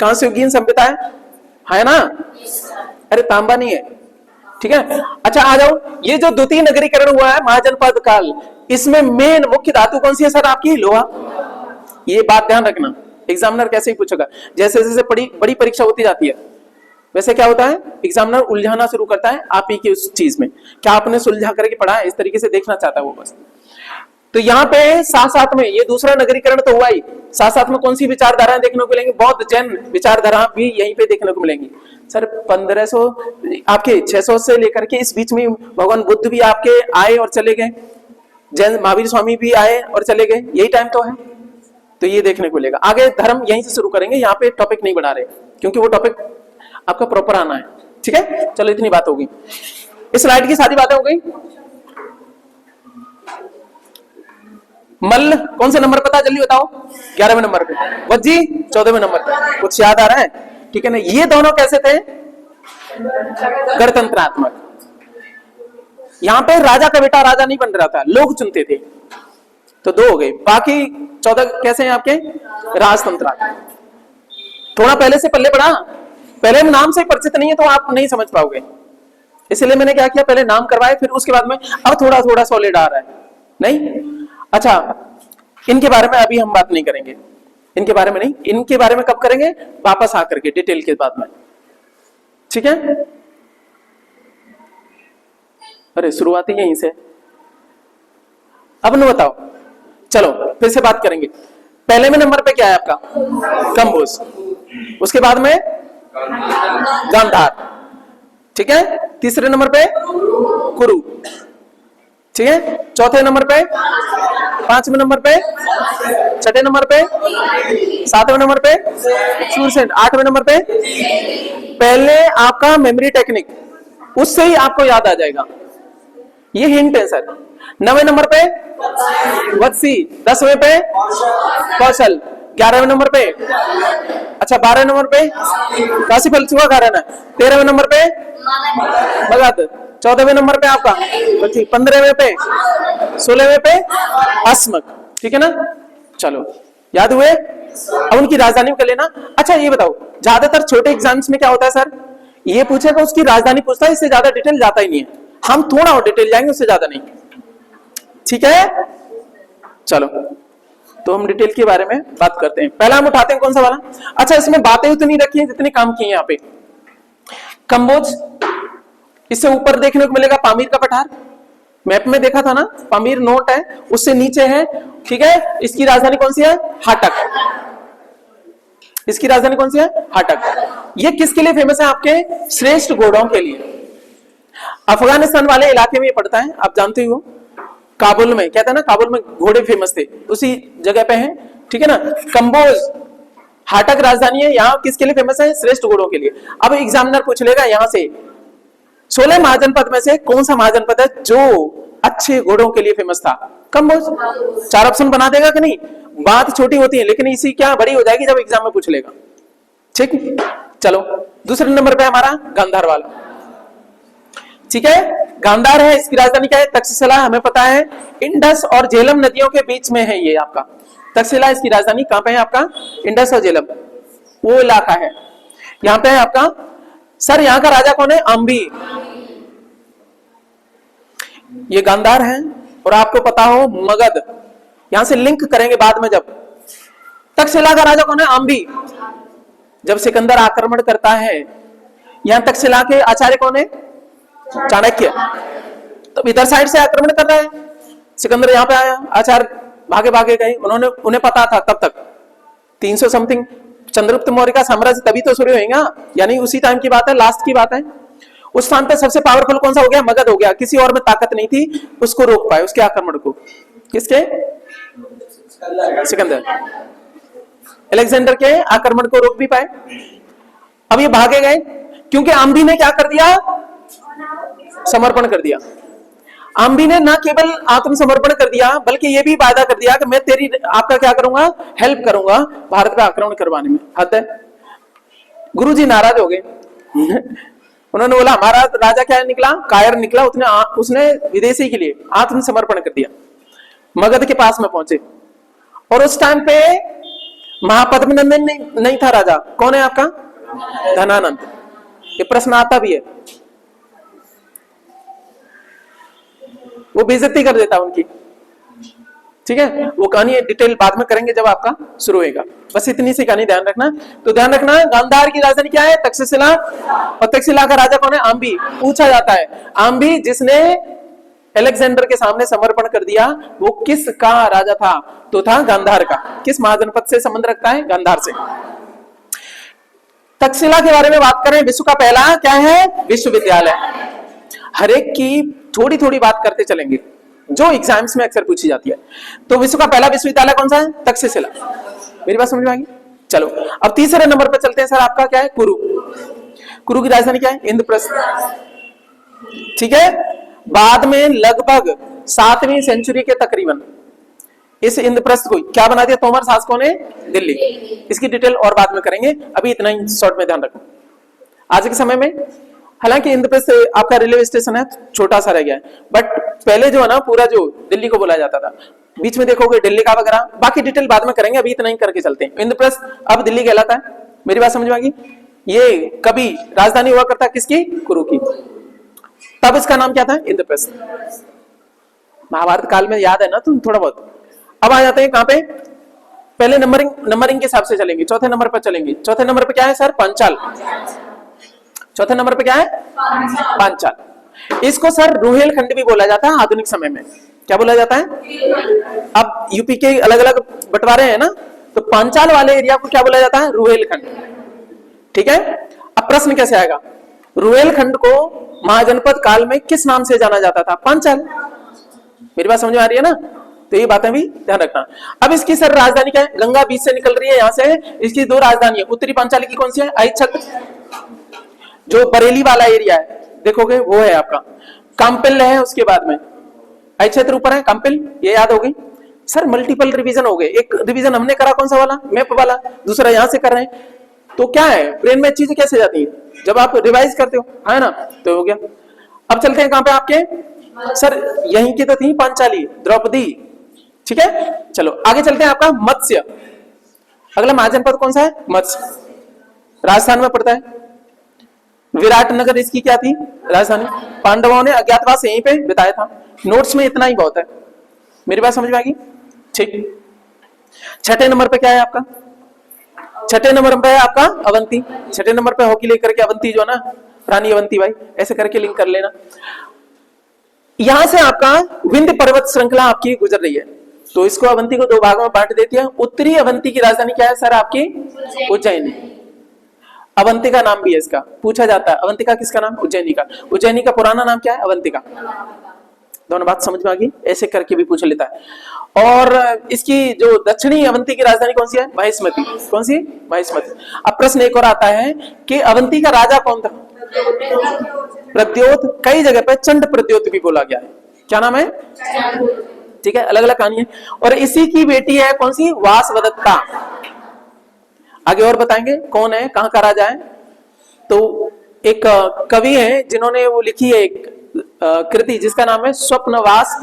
कांस्य युगीन सभ्यता है ना? अरे तांबा नहीं है, ठीक है। अच्छा आ जाओ, ये जो द्वितीय नगरीकरण हुआ है महाजनपद काल, इसमें मेन मुख्य धातु कौन सी है सर आपकी? लोहा। ये बात ध्यान रखना, एग्जामिनर कैसे ही पूछेगा। जैसे जैसे बड़ी परीक्षा होती जाती है वैसे क्या होता है, एग्जामिनर उलझाना शुरू करता है आप ही की उस चीज में, क्या आपने सुलझा करके पढ़ा है, इस तरीके से देखना चाहता है वो बस। तो यहाँ पे साथ साथ में ये दूसरा नगरीकरण तो हुआ ही, साथ साथ में कौन सी विचारधाराएं देखने को मिलेंगी? बौद्ध जैन विचारधारा भी यहीं पे देखने को मिलेंगी सर। 1500 आपके 600 से लेकर के इस बीच में भगवान बुद्ध भी आपके आए और चले गए, जैन महावीर स्वामी भी आए और चले गए, यही टाइम तो है। तो ये देखने को मिलेगा। आगे धर्म यहीं से शुरू करेंगे, यहाँ पे टॉपिक नहीं बढ़ा रहे क्योंकि वो टॉपिक आपका प्रॉपर आना है, ठीक है। चलो इतनी बात होगी, इस स्लाइड की सारी बातें हो गई। मल्ल कौन से नंबर पता जल्दी बताओ? 11वें नंबर पे। वज्जी 14वें नंबर पे। कुछ याद आ रहा है? ठीक है ना। ये दोनों कैसे थे? गणतंत्रात्मक। यहां पे राजा का बेटा राजा नहीं बन रहा था, लोग चुनते थे, तो 2 हो गए। बाकी 14 कैसे हैं आपके? राजतंत्रात्मक। थोड़ा पहले से पल्ले पड़ा, पहले नाम से परिचित नहीं है तो आप नहीं समझ पाओगे, इसलिए मैंने क्या किया, पहले नाम करवाए फिर उसके बाद में अब थोड़ा थोड़ा सॉलिड आ रहा है नहीं। अच्छा इनके बारे में अभी हम बात नहीं करेंगे, इनके बारे में नहीं, इनके बारे में कब करेंगे? वापस आकर के डिटेल के बाद में, ठीक है। अरे शुरुआत ही यहीं से, अब न बताओ, चलो फिर से बात करेंगे। पहले में नंबर पे क्या है आपका? कंबोज, उसके बाद में गांधार, ठीक है। तीसरे नंबर पे कुरु, ठीक है। चौथे नंबर पे, 5वें नंबर पे, 6ठे नंबर पे, 7वें नंबर पे शूरसेन, 8वें नंबर पे। पहले आपका मेमोरी टेक्निक, उससे ही आपको याद आ जाएगा, ये हिंट है सर। 9वें नंबर पे वत्सी, 10वें पे कौशल, 11वें नंबर पे, अच्छा 12वें नंबर पे काशीफल चुहा कारण है, 13वें नंबर पे मगध, 14वें नंबर पे आपका 15वें पे, 16वें पे अस्मक, ठीक है ना। चलो याद हुए। अब उनकी राजधानी कर लेना। अच्छा ये बताओ, ज्यादातर छोटे एग्जाम्स में क्या होता है सर, ये पूछेगा उसकी राजधानी पूछता है, इससे ज्यादा डिटेल जाता ही नहीं है। हम थोड़ा और डिटेल जाएंगे, उससे ज्यादा नहीं, ठीक है। चलो तो हम डिटेल के बारे में बात करते हैं। पहला हम उठाते हैं कौन सा वाला? अच्छा इसमें बातें उतनी रखी हैं जितने काम किए यहाँ पे। कंबोज, इससे ऊपर देखने को मिलेगा पामीर का पठार, मैप में देखा था ना, पामीर नोट है उससे नीचे है, ठीक है। इसकी राजधानी कौन सी है? हाटक। इसकी राजधानी कौन सी है? हाटक। ये किसके लिए फेमस है? आपके श्रेष्ठ घोड़ों के लिए। अफगानिस्तान वाले इलाके में ये पड़ता है, आप जानते हो। काबुल में, कहते हैं ना काबुल में घोड़े फेमस थे, उसी जगह पे है, ठीक है ना। कंबोज, हाटक राजधानी है, यहाँ किसके लिए फेमस है? श्रेष्ठ घोड़ों के लिए। अब एग्जामिनर पूछ लेगा यहाँ से 16 महाजनपद में से कौन सा महाजनपद है जो अच्छे घोड़ों के लिए फेमस था? कंबोज। 4 ऑप्शन बना देगा कि नहीं? बात छोटी होती है लेकिन इसी क्या बड़ी हो जाएगी जब एग्जाम में पूछ लेगा। ठीक, चलो दूसरे नंबर पे हमारा गांधार वाला, ठीक है। गांधार है, इसकी राजधानी क्या है? तक्षशिला। हमें पता है इंडस और झेलम नदियों के बीच में है ये आपका तक्षशिला। इसकी राजधानी कहां पे है? आपका इंडस और झेलम, वो इलाका है, यहां पे है आपका। सर यहां का राजा कौन है? अंबी। ये गांधार है और आपको पता हो मगध, यहां से लिंक करेंगे बाद में जब। तक्षशिला का राजा कौन है? अंबी। जब सिकंदर आक्रमण करता है, यहां तक्षशिला के आचार्य कौन है? चाणक्य। तो इधर साइड से आक्रमण कर रहा है सिकंदर, यहां पे आया, आचार्य भागे भागे गए, उन्हें पता था तब तक 300 समथिंग चंद्रगुप्त मौर्य का साम्राज्य तभी तो शुरू होगा, यानी उसी टाइम की बात है, लास्ट की बात है। उस स्थान पे सबसे पावरफुल कौन सा हो गया? मगध हो गया। किसी और में ताकत नहीं थी उसको रोक पाए, उसके आक्रमण को। किसके? सिकंदर, अलेक्जेंडर के आक्रमण को रोक भी पाए। अब ये भागे गए क्योंकि अंबी ने क्या कर दिया? समर्पण कर दिया। अंबी ने न केवल आत्मसमर्पण कर दिया बल्कि ये भी वादा कर दिया कि मैं आपका क्या करूंगा? हेल्प करूंगा भारत पे आक्रमण करवाने में। हद है। गुरुजी नाराज हो गए उन्होंने बोला हमारा राजा क्या निकला? कायर निकला। उसने विदेशी के लिए आत्मसमर्पण कर दिया। मगध के पास में पहुंचे और उस टाइम पे महापद्मनंदन नहीं था राजा। कौन है आपका? धनानंद। ये प्रश्न आता भी है, वो बेइज्जती कर देता उनकी, ठीक है। वो कहानी डिटेल बाद में करेंगे जब आपका शुरू होगा। बस इतनी सी कहानी ध्यान रखना। तो ध्यान रखना गांधार की राजधानी क्या है? तक्षशिला। और तक्षशिला का राजा कौन है? अंबी। पूछा जाता है अंबी जिसने अलेक्जेंडर के सामने समर्पण कर दिया, वो किस का राजा था? तो था गांधार का। किस महाजनपद से संबंध रखता है? गांधार से। तक्षशिला के बारे में बात करें, विश्व का पहला क्या है? विश्वविद्यालय। हर एक की थोड़ी थोड़ी बात करते चलेंगे जो एग्जाम्स में अक्सर पूछी जाती है। तो विश्व का पहला विश्वविद्यालय कौन सा है? तक्षशिला। मेरी बात समझ में आ गई? चलो अब तीसरे नंबर पर चलते हैं। सर आपका क्या है? कुरु। कुरु की राजधानी क्या है? इंद्रप्रस्थ, ठीक है। बाद में लगभग 7वीं सेंचुरी के तकरीबन इस इंद्रप्रस्थ को क्या बना दिया? तोमर शासकों ने दिल्ली। इसकी डिटेल और बाद में करेंगे, अभी इतना ही शॉर्ट में ध्यान रखो। आज के समय में हालांकि इंद्रप्रस्थ आपका रेलवे स्टेशन है, छोटा सा रह गया है, बट पहले जो है ना पूरा जो दिल्ली को बोला जाता था, बीच में देखोगे दिल्ली का वगैरह, बाकी डिटेल बाद में करेंगे, अभी इतना ही करके चलते हैं। इंद्रप्रस्थ अब दिल्ली कहलाता है। मेरी बात समझ में आ गई? ये कभी राजधानी हुआ करता किसकी? कुरु की। तब इसका नाम क्या था? इंद्रप्रस्थ। महाभारत काल में याद है ना तुम थोड़ा बहुत। अब आ जाते हैं कहां पे? पहले नंबरिंग के हिसाब से चलेंगे, चौथे नंबर पर चलेंगे। चौथे नंबर पे क्या है सर? पांचाल। चौथे नंबर पे क्या है? पांचाल। इसको सर रुहेलखंड भी बोला जाता है आधुनिक समय में। क्या बोला जाता है? अब यूपी के अलग अलग बंटवारे हैं ना, तो पांचाल वाले एरिया को क्या बोला जाता है? रुहेलखंड, ठीक है। अब प्रश्न कैसे आएगा? रुहेलखंड को महाजनपद काल में किस नाम से जाना जाता था? पांचाल। मेरी बात समझ में आ रही है ना? तो ये बातें भी ध्यान रखना। अब इसकी सर राजधानी क्या है? गंगा बीच से निकल रही है, यहां से इसकी 2 राजधानी है। उत्तरी पांचाली की कौन सी है? अहिच्छत्र, जो बरेली वाला एरिया है देखोगे वो है आपका। काम्पिल है उसके बाद में, अहिच्छत्र ऊपर है, काम्पिल, ये याद हो गई। सर मल्टीपल रिवीजन हो गए। एक रिवीजन हमने करा कौन सा वाला? मैप वाला। दूसरा यहां से कर रहे हैं। तो क्या है, ब्रेन में चीजें कैसे जाती है जब आप रिवाइज करते हो, है ना? तो हो गया। अब चलते हैं कहां पे आपके? सर यहीं की तो थी पांचाली, द्रौपदी, ठीक है। चलो आगे चलते हैं। आपका मत्स्य। अगला महाजनपद कौन सा है? मत्स्य। राजस्थान में पड़ता है। विराटनगर इसकी क्या थी? राजधानी। पांडवों ने अज्ञातवास यहीं पे बिताया था। नोट्स में इतना ही बहुत है। मेरी बात समझ में आ गई? ठीक। छठे नंबर पे क्या है आपका? छठे नंबर पे है आपका अवंती। छठे नंबर पे हॉकी लेकर के अवंती जो ना, रानी अवंती भाई, ऐसे करके लिंक कर लेना। यहां से आपका विंध्य पर्वत श्रृंखला आपकी गुजर रही है। तो इसको अवंती को दो भागों में बांट देती है। उत्तरी अवंती की राजधानी क्या है सर आपकी? उज्जैन। अवंतिका नाम भी है इसका, पूछा जाता है अवंतिका किसका नाम? उज्जैनी का। उज्जैनी का पुराना नाम क्या है? अवंतिका। दोनों बात समझ में आ गई? ऐसे करके भी पूछ लेता है। और इसकी जो दक्षिणी अवंती की राजधानी कौन सी है? महिष्मती। कौन सी? महिष्मती। अब प्रश्न एक और आता है कि अवंती का राजा कौन था? प्रद्योत। कई जगह पे चंड प्रद्योत भी बोला गया है। क्या नाम है? ठीक है, अलग अलग कहानी है। और इसी की बेटी है कौन सी? वासवदत्ता। आगे और बताएंगे कौन है, कहां का राजा है। तो एक कवि है जिन्होंने वो लिखी है एक कृति जिसका नाम है स्वप्नवास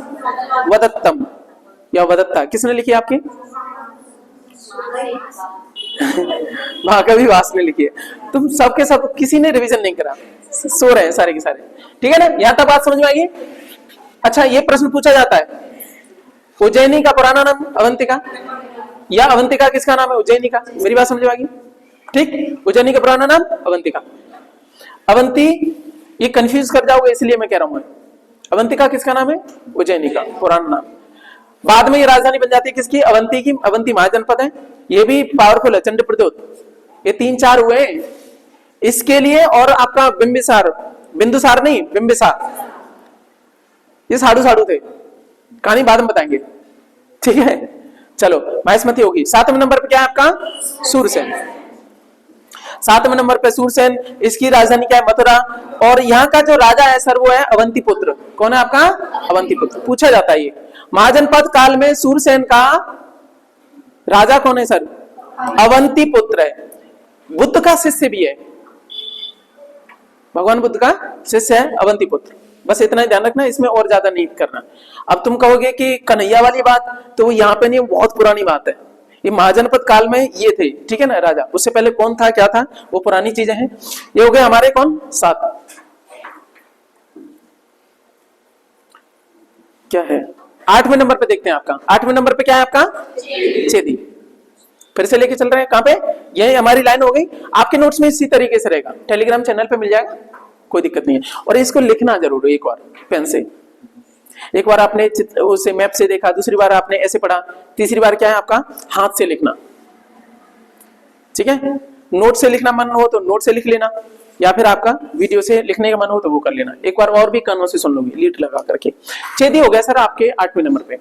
वदत्तम या वदत्ता। किसने लिखी है आपकी? महाकवि वास ने लिखी है। तुम सबके सब किसी ने रिवीजन नहीं करा, सो रहे हैं सारे के सारे। ठीक है ना, यहां तक बात समझ में आएगी? अच्छा, ये प्रश्न पूछा जाता है उज्जैनी का पुराना नाम अवंतिका या अवंतिका किसका नाम है? उज्जैनी का। मेरी बात समझ में आ गई? ठीक, उज्जैनी का पुराना नाम अवंतिका। अवंती ये कंफ्यूज कर जाओगे इसलिए मैं कह रहा हूं। अवंतिका किसका नाम है? उज्जैनी का पुराना नाम। बाद में ये राजधानी बन जाती है किसकी? अवंती की। अवंती महाजनपद है, ये भी पावरफुल है। चंड प्रद्योत, ये 3-4 हुए इसके लिए। और आपका बिंबिसार, बिंदुसार नहीं बिंबिसार, ये साधु साधु थे। कहानी बाद में बताएंगे। ठीक है, चलो महिष्मती होगी। 7वें नंबर पे क्या है आपका? सूरसेन। 7वें नंबर पे सूरसेन, इसकी राजधानी क्या है? मथुरा। और यहाँ का जो राजा है सर वो है अवंतीपुत्र। कौन है आपका? अवंतीपुत्र। पूछा जाता है ये महाजनपद काल में सूरसेन का राजा कौन है सर? अवंतीपुत्र है। बुद्ध का शिष्य भी है, भगवान बुद्ध का शिष्य है अवंतीपुत्र। बस इतना ही ध्यान रखना, इसमें और ज्यादा नहीं करना। अब तुम कहोगे कि कन्हैया वाली बात तो यहाँ पे नहीं, बहुत पुरानी बात है। ये महाजनपद काल में ये थे, ठीक है ना राजा। उससे पहले कौन था क्या था वो पुरानी चीजें हैं। ये हो गए हमारे कौन? 7। क्या है? 8वें नंबर पे देखते हैं आपका। 8वें नंबर पे क्या है आपका? चेदी। फिर से लेके चल रहे हैं कहां पे? ये हमारी लाइन हो गई। आपके नोट्स में इसी तरीके से रहेगा, टेलीग्राम चैनल पे मिल जाएगा, कोई दिक्कत नहीं है। और इसको लिखना जरूर एक बार पेन से। एक बार आपने उसे मैप से देखा, दूसरी बार आपने ऐसे पढ़ा, तीसरी बार क्या है आपका? हाथ से लिखना। ठीक है, नोट से लिखना मन हो तो नोट से लिख लेना, या फिर आपका वीडियो से लिखने का मन हो तो वो कर लेना। एक बार और भी कानों से सुन लोगे लीड लगा करके। चेदी हो गया सर आपके 8वें नंबर पे।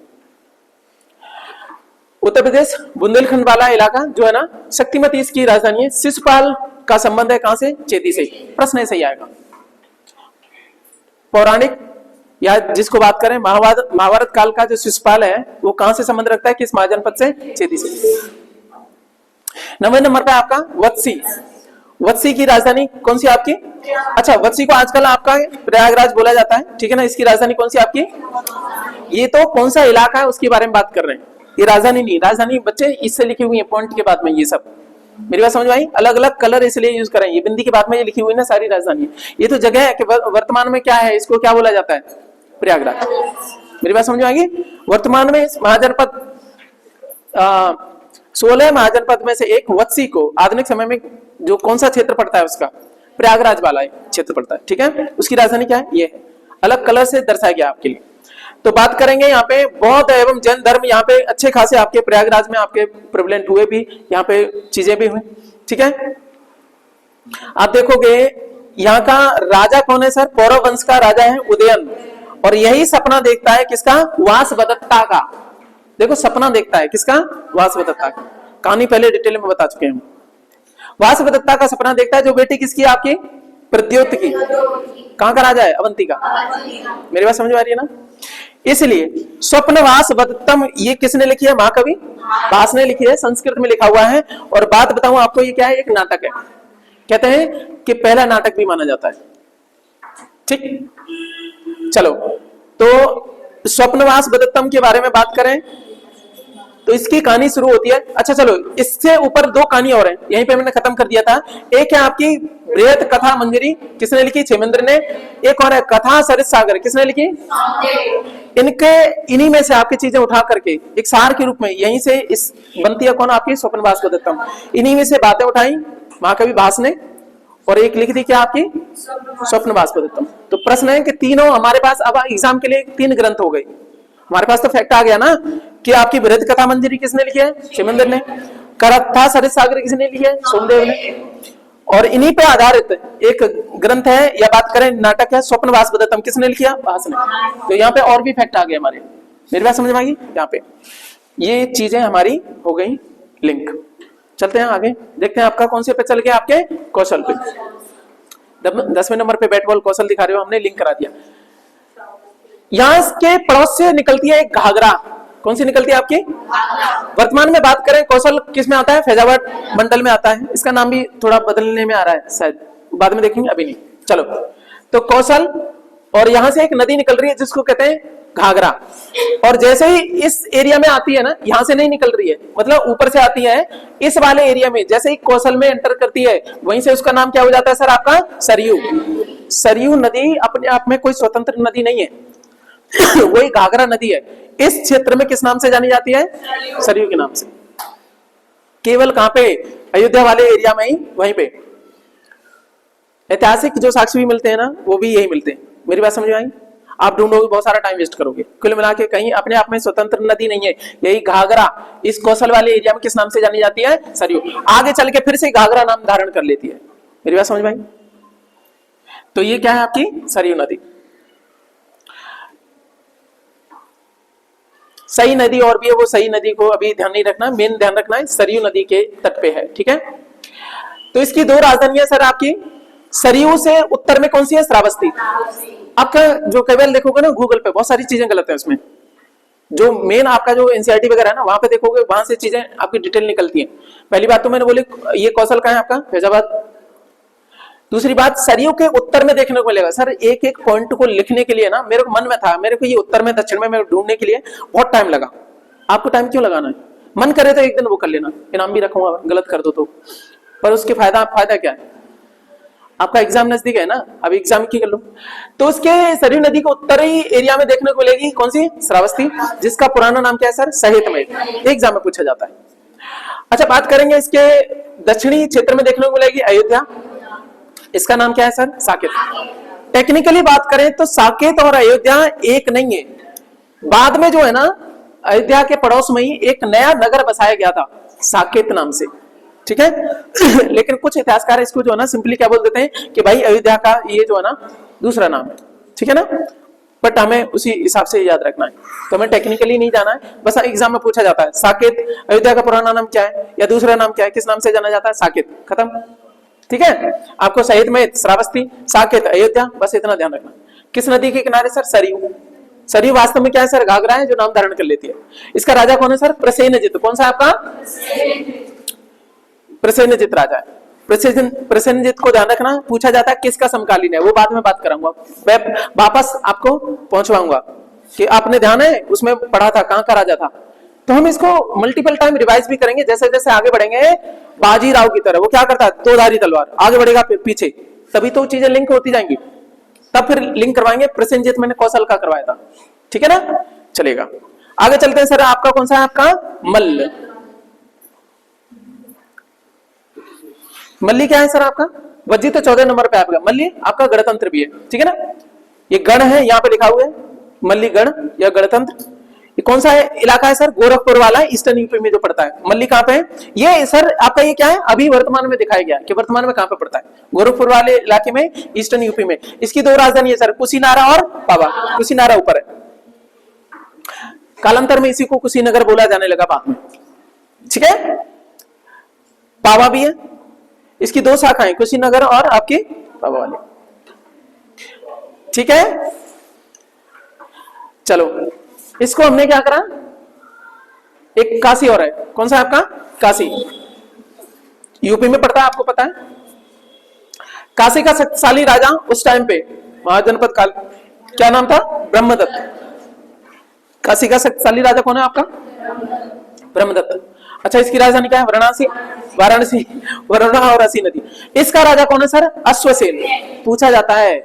उत्तर प्रदेश बुंदेलखंड वाला इलाका जो है ना, शक्तिमती इसकी राजधानी है। शिशुपाल का संबंध है कहां से? चेदी से। प्रश्न ऐसे ही आएगा। पौराणिक या जिसको बात करें महाभारत काल का जो शिशुपाल है वो कहां से संबंध रखता है? किस महाजनपद से? चेदी से। 9वें नंबर पे आपका वत्सी। वत्सी की राजधानी कौन सी आपकी? अच्छा, वत्सी को आजकल आपका प्रयागराज बोला जाता है, ठीक है ना। इसकी राजधानी कौन सी आपकी? ये तो कौन सा इलाका है उसके बारे में बात कर रहे हैं, ये राजधानी नहीं। राजधानी बच्चे इससे लिखी हुई है पॉइंट के बाद में। ये सब मेरी बात समझ में आई? अलग अलग कलर इसलिए यूज करें, ये बिंदी के बाद में ये लिखी हुई ना सारी राजधानी। ये तो जगह है कि वर्तमान में क्या है, इसको क्या बोला जाता है? प्रयागराज। मेरी बात समझ में आएगी? वर्तमान में इस महाजनपद 16 महाजनपद में से एक वत्सी को आधुनिक समय में जो कौन सा क्षेत्र पड़ता है उसका? प्रयागराज वाला क्षेत्र पड़ता है, ठीक है। उसकी राजधानी क्या है? ये है, अलग कलर से दर्शाया गया आपके लिए। तो बात करेंगे यहाँ पे बौद्ध एवं जैन धर्म यहाँ पे अच्छे खासे आपके प्रयागराज में आपके प्रेवलेंट हुए भी, यहाँ पे चीजें भी हुई, ठीक है। आप देखोगे यहाँ का राजा कौन है सर? पौरव वंश का राजा है उदयन, और यही सपना देखता है किसका? वासवदत्ता का। देखो सपना देखता है किसका? वासवदत्ता का। कहानी पहले डिटेल में बता चुके हैं। वासवदत्ता का सपना देखता है, जो बेटी किसकी है आपकी? प्रद्योत की। कहां का राजा है? अवंती का। मेरी बात समझ में आ रही है ना? इसलिए स्वप्नवास वदत्तम ये किसने लिखी है? महाकवि भास ने लिखी है, संस्कृत में लिखा हुआ है। और बात बताऊं आपको, ये क्या है? एक नाटक है। कहते हैं कि पहला नाटक भी माना जाता है, ठीक। चलो, तो स्वप्नवास वदत्तम के बारे में बात करें तो इसकी कहानी शुरू होती है। अच्छा चलो, इससे ऊपर 2 कहानी और है, यहीं पे मैंने खत्म कर दिया था। एक है आपकी बृहत कथा मंजरी, किसने लिखी? क्षेमेंद्र ने। एक और है कथा सरित सागर, किसने लिखी? इन्हीं में से आपकी चीजें उठा करके एक सार के रूप में यहीं से इस बनती है कौन? आपकी स्वप्नवास वदत्तम। इन्हीं में से बातें उठाई महाकवि भास ने, और एक लिख दी क्या आपकी? स्वप्नवास वदत्तम। तो प्रश्न है कि तीनों हमारे पास अब एग्जाम के लिए 3 ग्रंथ हो गए हमारे पास। तो फैक्ट आ गया ना कि आपकी बृहद कथा मंजरी किसने लिखी है? शिवेंद्र ने। करत्था सरित सागर किसने लिखी है? सोमदेव ने। और इन्हीं पे आधारित एक ग्रंथ है या बात करें नाटक है स्वप्न वासवदत्तम, किसने लिखा? भास ने। तो यहाँ पे और भी फैक्ट आ गए हमारे, मेरी बात समझ में आ गई? यहाँ पे ये चीजें हमारी हो गई लिंक। चलते हैं आगे, देखते हैं आपका कौन से पे चल गया, आपके कौशल पे। 10वें नंबर पे बैट बॉल कौशल दिखा रहे हो, हमने लिंक करा दिया। यहां के पड़ोस से निकलती है एक घाघरा, कौन सी निकलती है आपकी? वर्तमान में बात करें कौशल किस में आता है? फैजाबाद मंडल में आता है। इसका नाम भी थोड़ा बदलने में आ रहा है शायद, बाद में देखेंगे, अभी नहीं। चलो, तो कौशल, और यहां से एक नदी निकल रही है जिसको कहते हैं घाघरा। और जैसे ही इस एरिया में आती है ना, यहां से नहीं निकल रही है, मतलब ऊपर से आती है इस वाले एरिया में, जैसे ही कौशल में एंटर करती है वहीं से उसका नाम क्या हो जाता है सर आपका? सरयू। सरयू नदी अपने आप में कोई स्वतंत्र नदी नहीं है वही घाघरा नदी है। इस क्षेत्र में किस नाम से जानी जाती है? सरयू के नाम से। केवल कहां पे? अयोध्या वाले एरिया में ही, वहीं पे। ऐतिहासिक जो साक्ष्य भी मिलते हैं ना, वो भी यही मिलते हैं। मेरी बात समझ में आई? आप ढूंढोगे, बहुत सारा टाइम वेस्ट करोगे। कुल मिला के कहीं अपने आप में स्वतंत्र नदी नहीं है। यही घाघरा इस कौशल वाले एरिया में किस नाम से जानी जाती है? सरयू। आगे चल के फिर से घाघरा नाम धारण कर लेती है। मेरी बात समझ में आई? तो ये क्या है आपकी? सरयू नदी। सही नदी और भी है, वो सही नदी को अभी ध्यान नहीं रखना, मेन ध्यान रखना है सरयू नदी के तट पे है, ठीक है। तो इसकी दो राजधानियां सर आपकी, सरयू से उत्तर में कौन सी है? श्रावस्ती। आपका जो केवल देखोगे ना गूगल पे, बहुत सारी चीजें गलत है उसमें। जो मेन आपका जो एनसीईआरटी वगैरह है ना, वहां पे देखोगे, वहां से चीजें आपकी डिटेल निकलती है। पहली बात तो मैंने बोली, ये कौशल का है आपका? फैजाबाद। दूसरी बात, सरयू के उत्तर में देखने को मिलेगा। सर एक एक पॉइंट को लिखने के लिए ना मेरे को मन में था, मेरे को ये उत्तर में दक्षिण में ढूंढने के लिए बहुत टाइम लगा। आपको टाइम क्यों लगाना है? मन करे तो एक दिन वो कर लेना, इनाम भी रखूंगा, गलत कर दो तो। पर उसके फायदा क्या है? आपका एग्जाम नजदीक है ना, अभी एग्जाम की कर लो। तो उसके सरयू नदी के उत्तरी एरिया में देखने को मिलेगी कौन सी? श्रावस्ती, जिसका पुराना नाम क्या है सर? सहितमय। एग्जाम में पूछा जाता है। अच्छा, बात करेंगे इसके दक्षिणी क्षेत्र में देखने को मिलेगी अयोध्या, इसका नाम क्या है सर? साकेत। टेक्निकली बात करें तो साकेत और अयोध्या एक नहीं है। बाद में जो है ना, अयोध्या के पड़ोस में ही एक नया नगर बसाया गया था साकेत नाम से, ठीक है लेकिन कुछ इतिहासकार इसको जो है ना सिंपली क्या बोल देते हैं कि भाई अयोध्या का ये जो है ना दूसरा नाम है, ठीक है ना। बट हमें उसी हिसाब से याद रखना है, तो हमें टेक्निकली नहीं जाना है, बस एग्जाम में पूछा जाता है साकेत अयोध्या का पुराना नाम क्या है या दूसरा नाम क्या है, किस नाम से जाना जाता है? साकेत। खत्म, ठीक है। आपको शहीद में श्रावस्ती, साकेत, अयोध्या, बस इतना ध्यान रखना। किस नदी के किनारे सर? सरयू। सरयू वास्तव में क्या है सर? घाघरा है जो नाम धारण कर लेती है। इसका राजा कौन है सर? प्रसेनजित। कौन सा आपका? प्रसेनजित राजा है। प्रसेनजित को ध्यान रखना, पूछा जाता है किसका समकालीन है, वो बाद में बात कराऊंगा, मैं वापस आपको पहुंचवाऊंगा कि आपने ध्यान है उसमें पढ़ा था कहां का राजा था। तो हम इसको मल्टीपल टाइम रिवाइज भी करेंगे जैसे जैसे आगे बढ़ेंगे। बाजीराव की तरह वो क्या करता है? दो धारी तलवार, आगे बढ़ेगा पीछे, तभी तो चीजें लिंक होती जाएंगी। तब फिर लिंक करवाएंगे। प्रसेनजित मैंने कौशल का करवाया था, ठीक है ना। चलेगा, आगे चलते हैं सर। आपका कौन सा है? आपका मल्ल। मल्ली क्या है सर आपका? वज्जी तो 14 नंबर पे आपका मल्ली, आपका गणतंत्र भी है, ठीक है ना। ये गण है, यहाँ पे लिखा हुआ है मल्ली गण या गणतंत्र। ये कौन सा इलाका है सर? गोरखपुर वाला, ईस्टर्न यूपी में जो पड़ता है। मल्ली कहाँ पे है? ये सर आपका ये क्या है? अभी वर्तमान में दिखाया गया कि वर्तमान में कहाँ पे पड़ता है? गोरखपुर वाले इलाके में, ईस्टर्न यूपी में। इसकी दो राजधानी है सर, कुशीनारा और पावा। कुशीनारा ऊपर है, कालांतर में इसी को कुशीनगर बोला जाने लगा बाद में, ठीक है। पावा भी है, इसकी दो शाखाएं, कुशीनगर और आपकी पावा वाली, ठीक है। चलो, इसको हमने क्या करा? एक काशी और है, कौन सा आपका? काशी, यूपी में पड़ता है, आपको पता है। काशी का शक्तिशाली राजा उस टाइम पे महाजनपद काल, क्या नाम था? ब्रह्मदत्त। काशी का शक्तिशाली राजा कौन है आपका? ब्रह्मदत्त। अच्छा, इसकी राजधानी क्या है? वाराणसी। वाराणसी, वरुणा और असी नदी। इसका राजा कौन है सर? अश्वसेन। पूछा जाता है,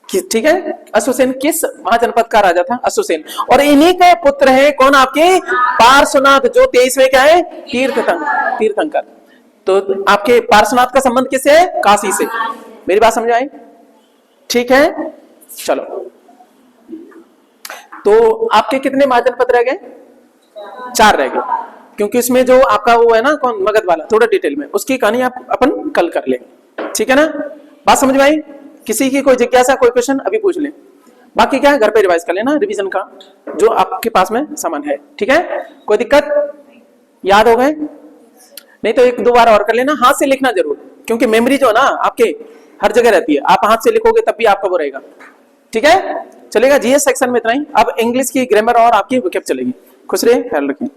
ठीक है। अश्वसेन किस महाजनपद का राजा था? अश्वसेन। और इन्हीं के पुत्र है कौन? आपके पार्श्वनाथ, जो 23वें क्या है? तीर्थंकर। तो आपके पार्श्वनाथ का संबंध किससे है? काशी से। मेरी बात समझ आई? ठीक है, चलो। तो आपके कितने महाजनपद रह गए? 4 रह गए, क्योंकि इसमें जो आपका वो है ना कौन मगध वाला, थोड़ा डिटेल में उसकी कहानी आप अपन कल कर लेंगे, ठीक है ना। बात समझ में आई? किसी की कोई जिज्ञासा, कोई क्वेश्चन अभी पूछ ले, बाकी क्या है घर पे रिवाइज कर लेना रिवीजन का जो आपके पास में सामान है, ठीक है। कोई दिक्कत? याद हो गए? नहीं तो 1-2 बार और कर लेना, हाथ से लिखना जरूर, क्योंकि मेमोरी जो है ना आपके हर जगह रहती है, आप हाथ से लिखोगे तब भी आपका वो रहेगा, ठीक है। चलेगा, जीएस सेक्शन में इतना ही। अब इंग्लिश की ग्रामर और आपकी वोकैब चलेगी। खुश रहिए, ख्याल रखिए।